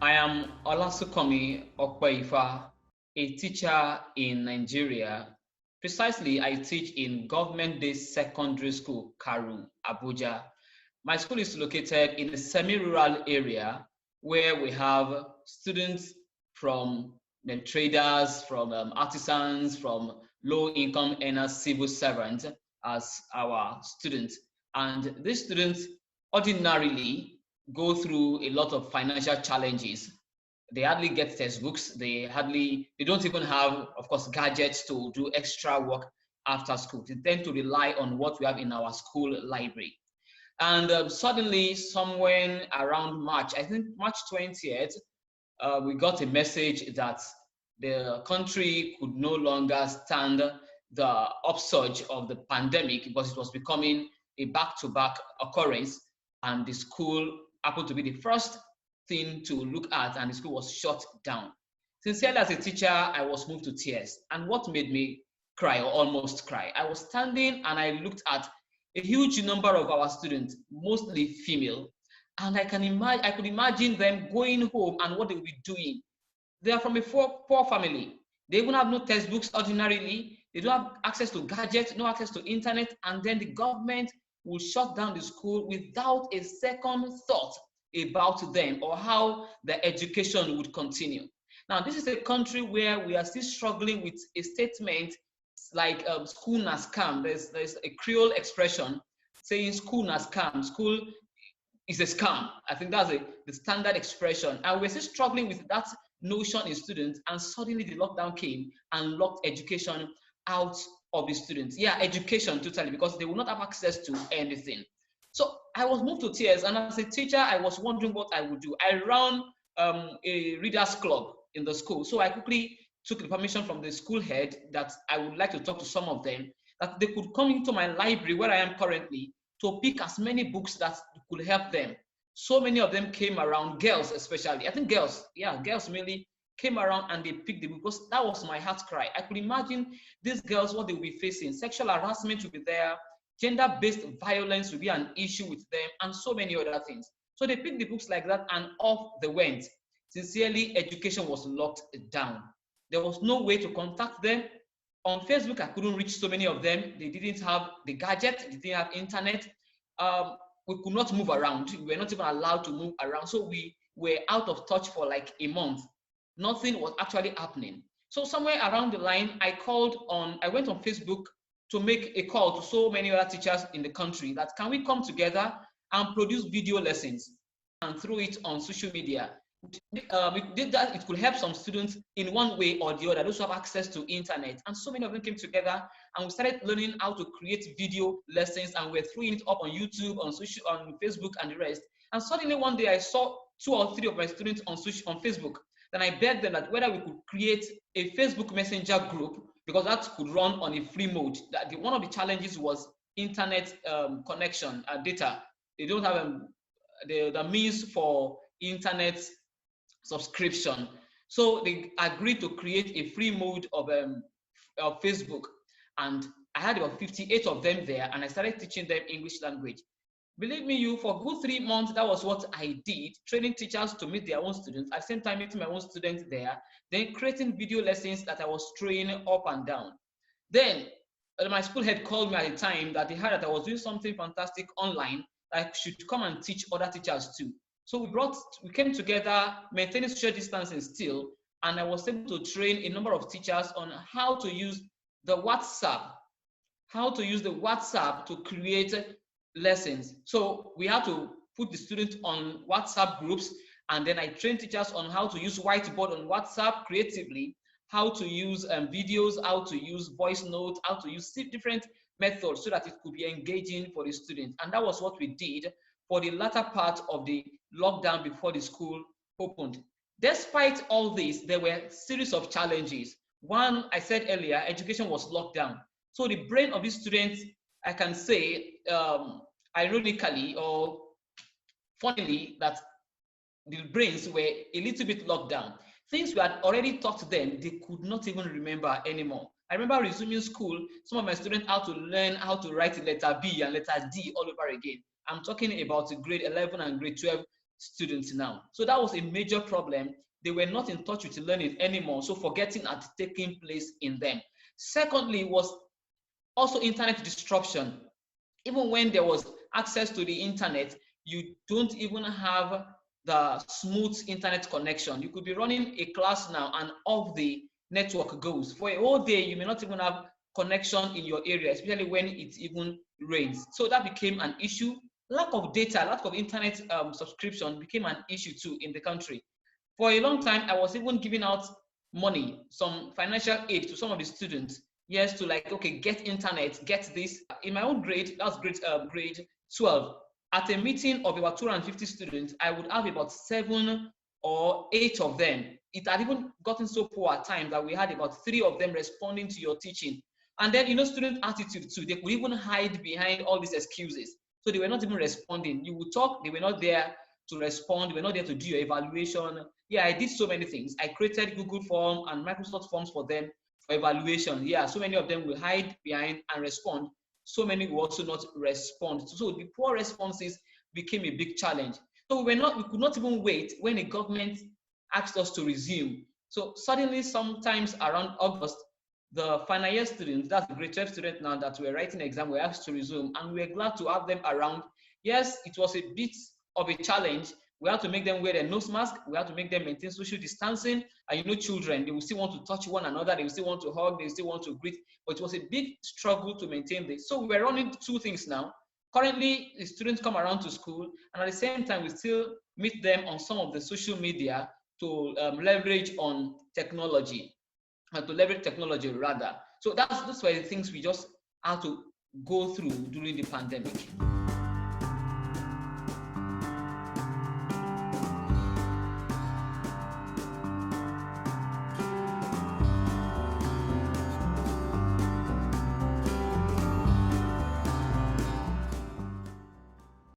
I am Olasunkanmi Opeifa, a teacher in Nigeria. Precisely, I teach in government-day secondary school, Karu, Abuja. My school is located in a semi-rural area where we have students from traders, from artisans, from low-income earners, civil servants as our students. And these students ordinarily go through a lot of financial challenges. They hardly get textbooks. They don't even have, of course, gadgets to do extra work after school. They tend to rely on what we have in our school library. And suddenly, somewhere around March, I think March 20th, we got a message that the country could no longer stand the upsurge of the pandemic because it was becoming a back-to-back occurrence, and the school happened to be the first thing to look at, and the school was shut down. Sincerely, as a teacher, I was moved to tears. And what made me cry or almost cry? I was standing and I looked at a huge number of our students, mostly female, and I could imagine them going home and what they would be doing. They are from a poor family. They even have no textbooks ordinarily. They don't have access to gadgets, no access to internet, and then the government will shut down the school without a second thought about them or how the education would continue. Now, this is a country where we are still struggling with a statement like school na scam. There's a Creole expression saying school na scam. School is a scam. I think that's the standard expression. And we're still struggling with that notion in students, and suddenly the lockdown came and locked education out of the students. Yeah, education totally, because they will not have access to anything. So I was moved to tears, and as a teacher, I was wondering what I would do. I ran a readers club in the school, so I quickly took the permission from the school head that I would like to talk to some of them, that they could come into my library where I am currently to pick as many books that could help them. So many of them came around, girls especially. I think girls, yeah, girls mainly came around and they picked the book because that was my heart cry. I could imagine these girls, what they will be facing. Sexual harassment will be there, gender-based violence will be an issue with them, and so many other things. So they picked the books like that and off they went. Sincerely, education was locked down. There was no way to contact them. On Facebook, I couldn't reach so many of them. They didn't have the gadget, they didn't have internet. We could not move around. We were not even allowed to move around. So we were out of touch for like a month. Nothing was actually happening. So somewhere around the line, I went on Facebook to make a call to so many other teachers in the country that can we come together and produce video lessons and throw it on social media. It did that, it could help some students in one way or the other, those who have access to internet. And so many of them came together and we started learning how to create video lessons, and we're throwing it up on YouTube, on Facebook and the rest. And suddenly one day I saw 2 or 3 of my students on Facebook. Then I begged them that whether we could create a Facebook Messenger group, because that could run on a free mode. One of the challenges was internet connection and data. They don't have the means for internet subscription. So they agreed to create a free mode of Facebook. And I had about 58 of them there, and I started teaching them English language. Believe me, for a good 3 months, that was what I did, training teachers to meet their own students, at the same time meeting my own students there, then creating video lessons that I was throwing up and down. Then my school head called me at the time that they heard that I was doing something fantastic online, that I should come and teach other teachers too. So we came together, maintaining social distancing still, and I was able to train a number of teachers on how to use the WhatsApp to create lessons. So we had to put the students on WhatsApp groups, and then I trained teachers on how to use whiteboard on WhatsApp creatively, how to use videos, how to use voice notes, how to use different methods so that it could be engaging for the students. And that was what we did for the latter part of the lockdown before the school opened. Despite all this, there were a series of challenges. One, I said earlier, education was locked down. So the brain of these students, I can say, ironically or funnily, that the brains were a little bit locked down. Things we had already taught them, they could not even remember anymore. I remember resuming school, some of my students had to learn how to write letter B and letter D all over again. I'm talking about grade 11 and grade 12 students now. So that was a major problem. They were not in touch with learning anymore, so forgetting had taken place in them. Secondly, was also internet disruption. Even when there was access to the internet, you don't even have the smooth internet connection. You could be running a class now and off the network goes. For a whole day, you may not even have connection in your area, especially when it even rains. So that became an issue. Lack of data, lack of internet subscription became an issue too in the country. For a long time, I was even giving out money, some financial aid to some of the students. Yes, to like, okay, get internet, get this. In my own grade, that's grade 12. At a meeting of about 250 students, I would have about 7 or 8 of them. It had even gotten so poor at times that we had about 3 of them responding to your teaching. And then, student attitude too, they could even hide behind all these excuses. So they were not even responding. You would talk, they were not there to respond, they were not there to do your evaluation. Yeah, I did so many things. I created Google Form and Microsoft Forms for them for evaluation. Yeah, so many of them will hide behind and respond. So many will also not respond. So the poor responses became a big challenge. So we could not even wait when the government asked us to resume. So suddenly, sometimes around August, the final year students, that's the grade 12 students now that were writing exam, were asked to resume, and we were glad to have them around. Yes, it was a bit of a challenge. We had to make them wear their nose mask. We had to make them maintain social distancing. And children, they will still want to touch one another. They will still want to hug. They still want to greet. But it was a big struggle to maintain this. So we're running 2 things now. Currently, the students come around to school, and at the same time, we still meet them on some of the social media to leverage on technology, to leverage technology rather. So that's why the things we just had to go through during the pandemic.